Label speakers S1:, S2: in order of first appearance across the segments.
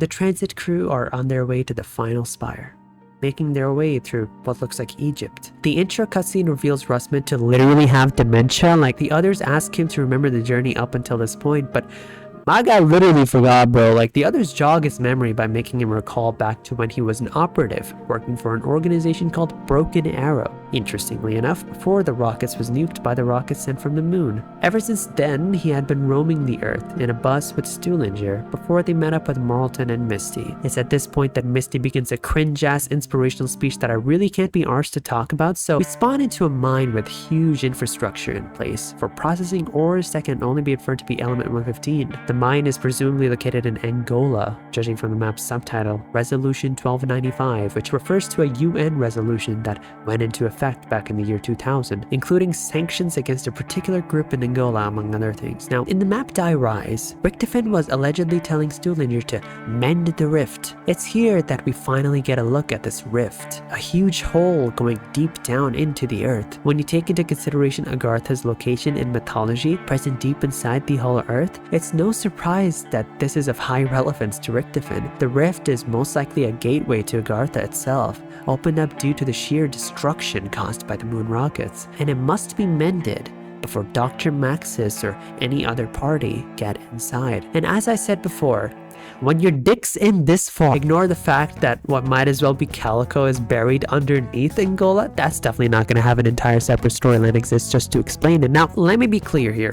S1: the transit crew are on their way to the final spire, making their way through what looks like Egypt. The intro cutscene reveals Russman to literally have dementia. Like, the others ask him to remember the journey up until this point, but my guy literally forgot, bro. Like, the others jog his memory by making him recall back to when he was an operative working for an organization called Broken Arrow. Interestingly enough, before the rockets was nuked by the rockets sent from the moon. Ever since then, he had been roaming the Earth in a bus with Stuhlinger before they met up with Marlton and Misty. It's at this point that Misty begins a cringe-ass inspirational speech that I really can't be arsed to talk about, so we spawn into a mine with huge infrastructure in place for processing ores that can only be inferred to be element 115. The mine is presumably located in Angola, judging from the map's subtitle, Resolution 1295, which refers to a UN resolution that went into effect back in the year 2000, including sanctions against a particular group in Angola, among other things. Now, in the map Die Rise, Richtofen was allegedly telling Stuhlinger to mend the rift. It's here that we finally get a look at this rift, a huge hole going deep down into the earth. When you take into consideration Agartha's location in mythology, present deep inside the Hollow Earth, it's no surprise that this is of high relevance to Richtofen. The rift is most likely a gateway to Agartha itself, opened up due to the sheer destruction caused by the moon rockets, and it must be mended before Dr. Maxis or any other party get inside. And as I said before, when your dick's in this far, ignore the fact that what might as well be Calico is buried underneath Angola. That's definitely not going to have an entire separate storyline exist just to explain it. Now, let me be clear here.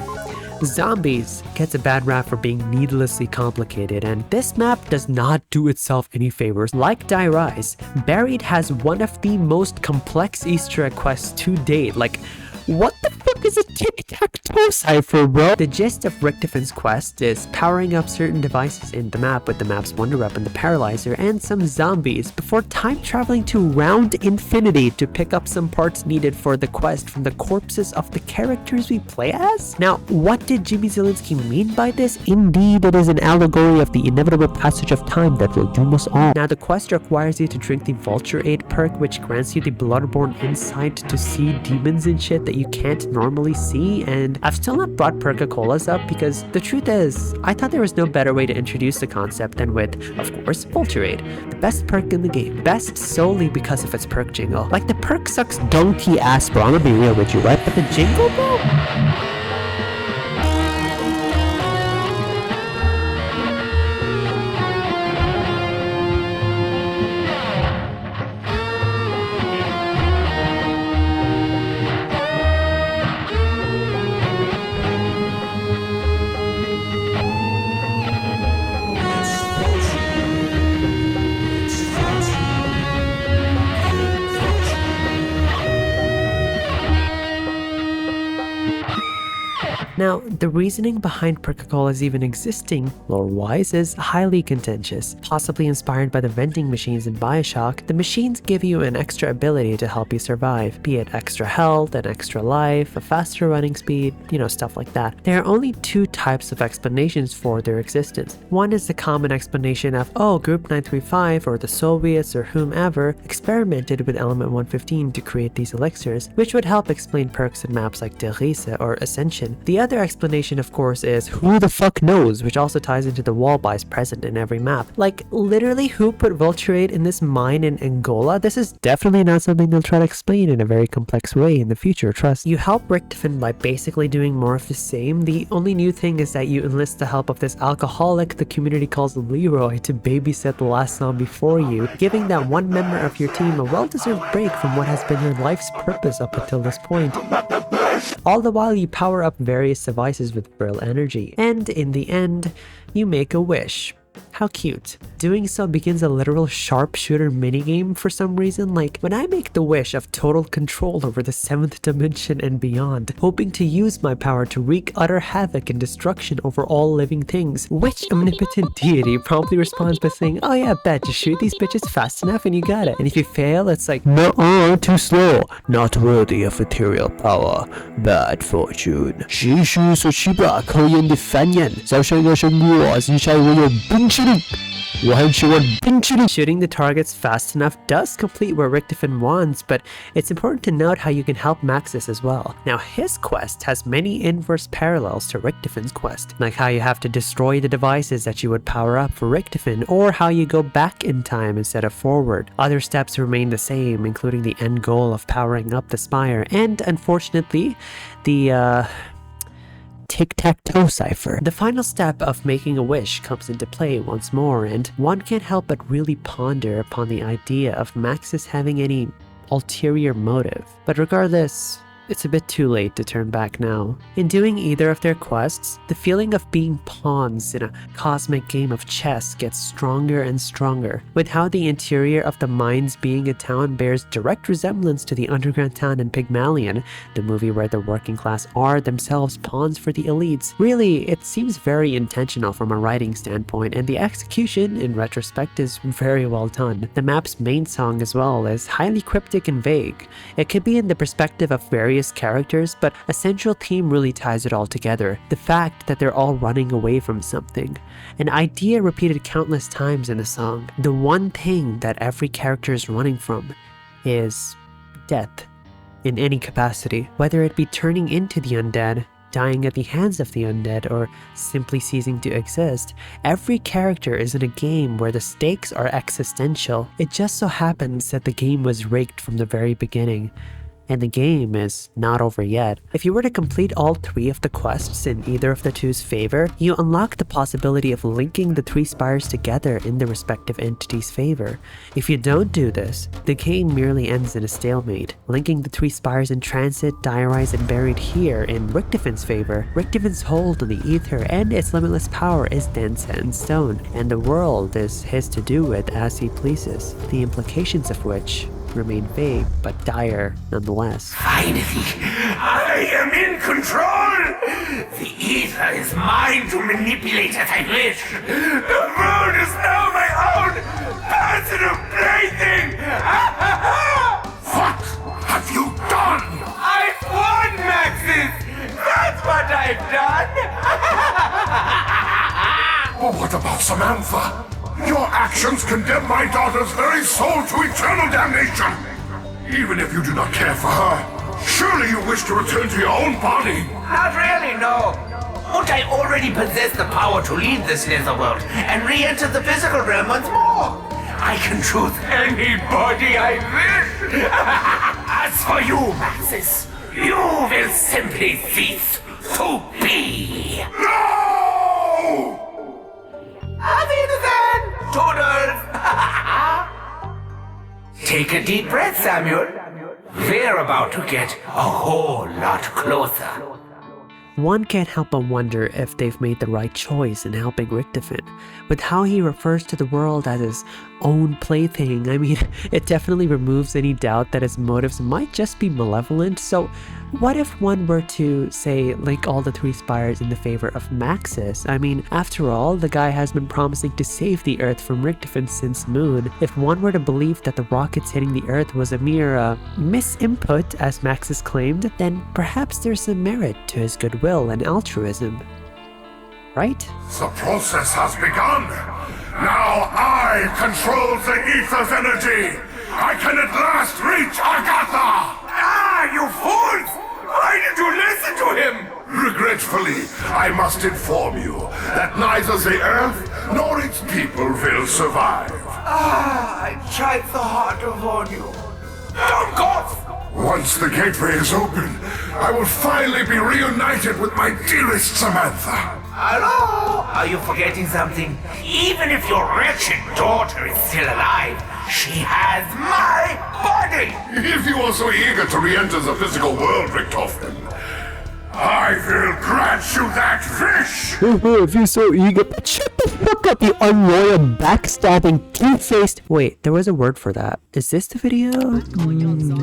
S1: Zombies gets a bad rap for being needlessly complicated, and this map does not do itself any favors. Like Die Rise, Buried has one of the most complex Easter egg quests to date. Like, what the fuck is a tic-tac-toe cipher, bro? The gist of Richtofen's quest is powering up certain devices in the map with the map's Wonder Weapon, the Paralyzer, and some zombies before time traveling to Round Infinity to pick up some parts needed for the quest from the corpses of the characters we play as. Now, what did Jimmy Zielinski mean by this? Indeed, it is an allegory of the inevitable passage of time that will doom us all. Now, the quest requires you to drink the Vulture Aid perk, which grants you the bloodborne insight to see demons and shit that you can't normally see, and I've still not brought Perk-a-Colas up because the truth is, I thought there was no better way to introduce the concept than with, of course, Vulture Aid, the best perk in the game. Best solely because of its perk jingle. Like, the perk sucks donkey ass, bro. I'm gonna be real with you, right? But the jingle, bro? Now, the reasoning behind Perk-a-Colas even existing, lore-wise, is highly contentious. Possibly inspired by the vending machines in Bioshock, the machines give you an extra ability to help you survive, be it extra health, an extra life, a faster running speed, you know, stuff like that. There are only two types of explanations for their existence. One is the common explanation of, oh, Group 935 or the Soviets or whomever experimented with element 115 to create these elixirs, which would help explain perks in maps like Derisa or Ascension. The other explanation, of course, is who the fuck knows, which also ties into the wall buys present in every map. Like, literally, who put Vulture Aid in this mine in Angola? This is definitely not something they'll try to explain in a very complex way in the future, trust. You help Richtofen by basically doing more of the same. The only new thing is that you enlist the help of this alcoholic the community calls Leroy to babysit the last zombie for you, giving that one member of your team a well-deserved break from what has been your life's purpose up until this point. All the while you power up various devices with Brill energy, and in the end, you make a wish. How cute. Doing so begins a literal sharpshooter minigame for some reason. Like, when I make the wish of total control over the 7th dimension and beyond, hoping to use my power to wreak utter havoc and destruction over all living things, which omnipotent deity promptly responds by saying, oh yeah, bet, just shoot these bitches fast enough and you got it. And if you fail, it's like, no, too slow, not worthy of ethereal power, bad fortune. 实属所需吧，口言的繁言，早上要是我，你才会有本事的。Once you eventually shooting the targets fast enough does complete what Richtofen wants, but it's important to note how you can help Maxis as well. Now his quest has many inverse parallels to Richtofen's quest, like how you have to destroy the devices that you would power up for Richtofen, or how you go back in time instead of forward. Other steps remain the same, including the end goal of powering up the spire, and unfortunately, the tic-tac-toe cipher. The final step of making a wish comes into play once more, and one can't help but really ponder upon the idea of Maxis having any ulterior motive. But regardless, it's a bit too late to turn back now. In doing either of their quests, the feeling of being pawns in a cosmic game of chess gets stronger and stronger, with how the interior of the mines being a town bears direct resemblance to the underground town in Pygmalion, the movie where the working class are themselves pawns for the elites. Really, it seems very intentional from a writing standpoint, and the execution, in retrospect, is very well done. The map's main song as well is highly cryptic and vague. It could be in the perspective of various characters, but a central theme really ties it all together. The fact that they're all running away from something. An idea repeated countless times in the song. The one thing that every character is running from is death. In any capacity. Whether it be turning into the undead, dying at the hands of the undead, or simply ceasing to exist, every character is in a game where the stakes are existential. It just so happens that the game was rigged from the very beginning. And the game is not over yet. If you were to complete all 3 of the quests in either of the two's favor, you unlock the possibility of linking the 3 spires together in the respective entity's favor. If you don't do this, the game merely ends in a stalemate, linking the 3 spires in transit, diarized, and buried here in Richtofen's favor. Richtofen's hold on the ether and its limitless power is then set in stone, and the world is his to do with as he pleases, the implications of which remain vague but dire nonetheless.
S2: Finally, I am in control! The ether is mine to manipulate as I wish! The world is now my own personal plaything! What have you done? I've won, Maxis! That's what I've done!
S3: Well, what about Samantha? Your actions condemn my daughter's very soul to eternal damnation! Even if you do not care for her, surely you wish to return to your own body!
S2: Not really, no. Won't I already possess the power to leave this netherworld and re-enter the physical realm once more? I can choose any body I wish! As for you, Maxis, you will simply cease to be!
S3: No!
S2: Auf Wiedersehen! Toodles! Take a deep breath, Samuel. We're about to get a whole lot closer.
S1: One can't help but wonder if they've made the right choice in helping Richtofen. With how he refers to the world as his own plaything, I mean, it definitely removes any doubt that his motives might just be malevolent. So what if one were to, say, link all the 3 spires in the favor of Maxis? I mean, after all, the guy has been promising to save the Earth from Richtofen since Moon. If one were to believe that the rockets hitting the Earth was a mere misinput, as Maxis claimed, then perhaps there's some merit to his goodwill and altruism. Right?
S3: The process has begun! Now I control the ether's energy! I can at last reach Agartha!
S2: Ah, you fools! Why did you listen to him?
S3: Regretfully, I must inform you that neither the Earth nor its people will survive.
S2: Ah, I tried so hard to warn you. Don't cough!
S3: Once the gateway is open, I will finally be reunited with my dearest Samantha.
S2: Hello? Are you forgetting something? Even if your wretched daughter is still alive, she has my body!
S3: If you are so eager to re-enter the physical world, Richtofen, I will grant you that wish!
S1: If you're so eager, shut the fuck up, you unloyal, backstabbing, two-faced... Wait, there was a word for that. Is this the video?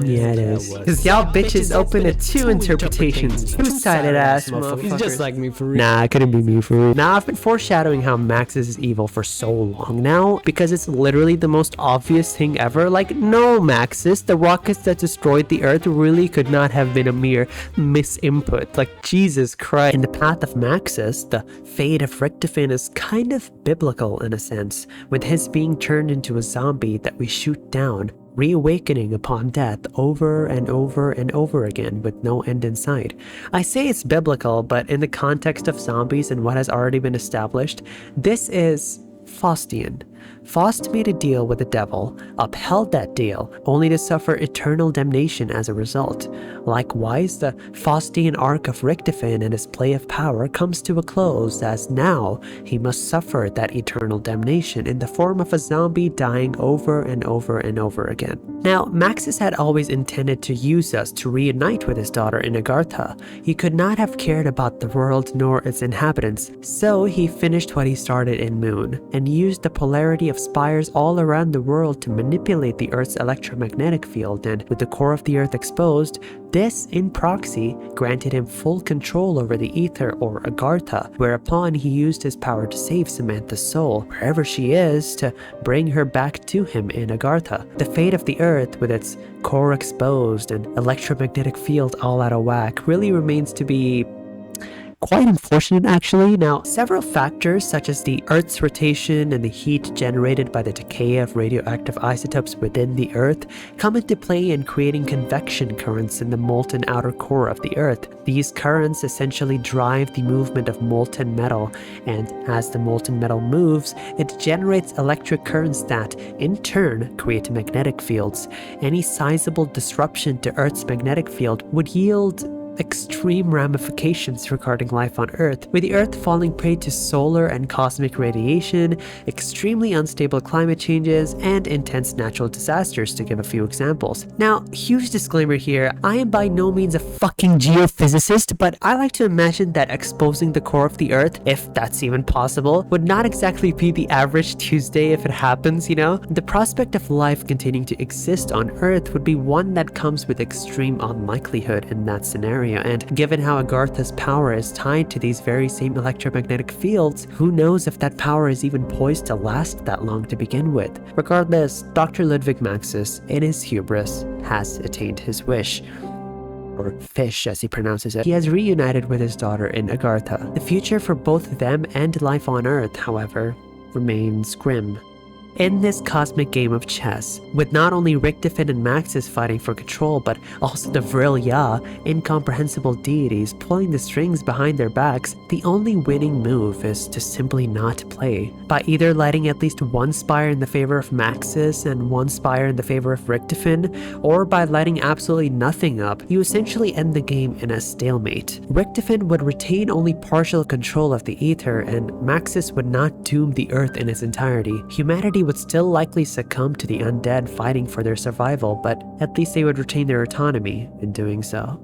S1: Yeah, it is. Cause y'all bitches open to 2 interpretations. Two-sided ass motherfuckers.
S4: He's just like me for real.
S1: Nah, it couldn't be me for real. Nah, I've been foreshadowing how Maxis is evil for so long now, because it's literally the most obvious thing ever. Like, no, Maxis, the rockets that destroyed the Earth really could not have been a mere misinput. Like, Jesus Christ. In the path of Maxis, the fate of Richtofen is kind of biblical. biblical in a sense, with his being turned into a zombie that we shoot down, reawakening upon death over and over and over again with no end in sight. I say it's biblical, but in the context of zombies and what has already been established, this is Faustian. Faust made a deal with the devil, upheld that deal, only to suffer eternal damnation as a result. Likewise, the Faustian arc of Richtofen and his play of power comes to a close, as now he must suffer that eternal damnation in the form of a zombie dying over and over and over again. Now, Maxis had always intended to use us to reunite with his daughter in Agartha. He could not have cared about the world nor its inhabitants, so he finished what he started in Moon, and used the polarity of spires all around the world to manipulate the Earth's electromagnetic field, and with the core of the Earth exposed, this, in proxy, granted him full control over the ether or Agartha, whereupon he used his power to save Samantha's soul, wherever she is, to bring her back to him in Agartha. The fate of the Earth, with its core exposed and electromagnetic field all out of whack, really remains to be quite unfortunate, actually. Now, several factors such as the Earth's rotation and the heat generated by the decay of radioactive isotopes within the Earth come into play in creating convection currents in the molten outer core of the Earth. These currents essentially drive the movement of molten metal, and as the molten metal moves, it generates electric currents that, in turn, create magnetic fields. Any sizable disruption to Earth's magnetic field would yield extreme ramifications regarding life on Earth, with the Earth falling prey to solar and cosmic radiation, extremely unstable climate changes, and intense natural disasters, to give a few examples. Now, huge disclaimer here, I am by no means a fucking geophysicist, but I like to imagine that exposing the core of the Earth, if that's even possible, would not exactly be the average Tuesday if it happens, you know? The prospect of life continuing to exist on Earth would be one that comes with extreme unlikelihood in that scenario. And given how Agartha's power is tied to these very same electromagnetic fields, who knows if that power is even poised to last that long to begin with. Regardless, Dr. Ludwig Maxis, in his hubris, has attained his wish. Or fish, as he pronounces it. He has reunited with his daughter in Agartha. The future for both them and life on Earth, however, remains grim. In this cosmic game of chess, with not only Richtofen and Maxis fighting for control, but also the Vrilya, incomprehensible deities pulling the strings behind their backs, the only winning move is to simply not play. By either lighting at least one spire in the favor of Maxis and one spire in the favor of Richtofen, or by lighting absolutely nothing up, you essentially end the game in a stalemate. Richtofen would retain only partial control of the ether, and Maxis would not doom the Earth in its entirety. Humanity would still likely succumb to the undead fighting for their survival, but at least they would retain their autonomy in doing so.